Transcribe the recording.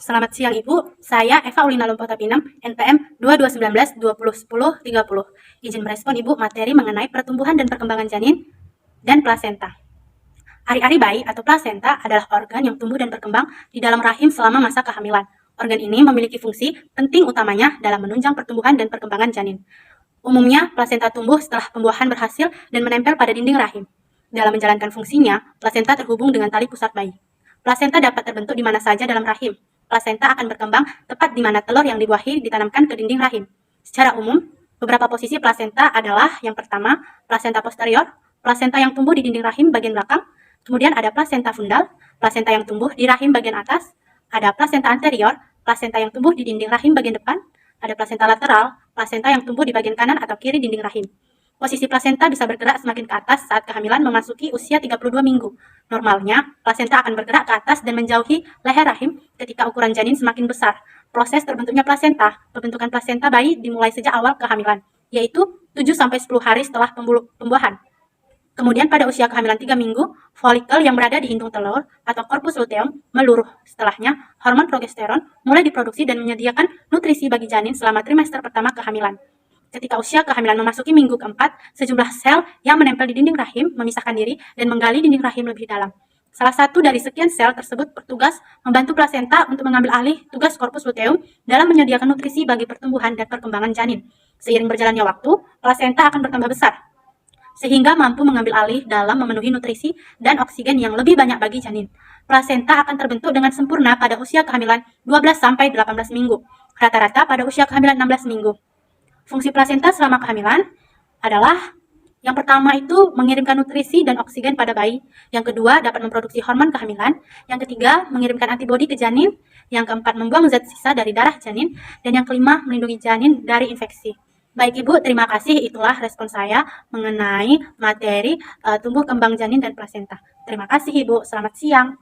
Selamat siang Ibu, saya Eva Ulina Lompotapinem, NPM 2219-2010-30. Izin merespon Ibu materi mengenai pertumbuhan dan perkembangan janin dan plasenta. Ari-ari bayi atau plasenta adalah organ yang tumbuh dan berkembang di dalam rahim selama masa kehamilan. Organ ini memiliki fungsi penting utamanya dalam menunjang pertumbuhan dan perkembangan janin. Umumnya, plasenta tumbuh setelah pembuahan berhasil dan menempel pada dinding rahim. Dalam menjalankan fungsinya, plasenta terhubung dengan tali pusat bayi. Plasenta dapat terbentuk di mana saja dalam rahim. Plasenta akan berkembang tepat di mana telur yang dibuahi ditanamkan ke dinding rahim. Secara umum, beberapa posisi plasenta adalah yang pertama, plasenta posterior, plasenta yang tumbuh di dinding rahim bagian belakang. Kemudian ada plasenta fundal, plasenta yang tumbuh di rahim bagian atas. Ada plasenta anterior, plasenta yang tumbuh di dinding rahim bagian depan. Ada plasenta lateral, plasenta yang tumbuh di bagian kanan atau kiri dinding rahim. Posisi plasenta bisa bergerak semakin ke atas saat kehamilan memasuki usia 32 minggu. Normalnya, plasenta akan bergerak ke atas dan menjauhi leher rahim ketika ukuran janin semakin besar. Proses terbentuknya plasenta, pembentukan plasenta bayi dimulai sejak awal kehamilan, yaitu 7-10 hari setelah pembuahan. Kemudian pada usia kehamilan 3 minggu, folikel yang berada di indung telur atau corpus luteum meluruh. Setelahnya, hormon progesteron mulai diproduksi dan menyediakan nutrisi bagi janin selama trimester pertama kehamilan. Ketika usia kehamilan memasuki minggu keempat, sejumlah sel yang menempel di dinding rahim memisahkan diri dan menggali dinding rahim lebih dalam. Salah satu dari sekian sel tersebut bertugas membantu plasenta untuk mengambil alih tugas corpus luteum dalam menyediakan nutrisi bagi pertumbuhan dan perkembangan janin. Seiring berjalannya waktu, plasenta akan bertambah besar, sehingga mampu mengambil alih dalam memenuhi nutrisi dan oksigen yang lebih banyak bagi janin. Plasenta akan terbentuk dengan sempurna pada usia kehamilan 12-18 minggu, rata-rata pada usia kehamilan 16 minggu. Fungsi plasenta selama kehamilan adalah yang pertama itu mengirimkan nutrisi dan oksigen pada bayi. Yang kedua dapat memproduksi hormon kehamilan. Yang ketiga mengirimkan antibodi ke janin. Yang keempat membuang zat sisa dari darah janin. Dan yang kelima melindungi janin dari infeksi. Baik Ibu, terima kasih. Itulah respon saya mengenai materi tumbuh kembang janin dan plasenta. Terima kasih Ibu, selamat siang.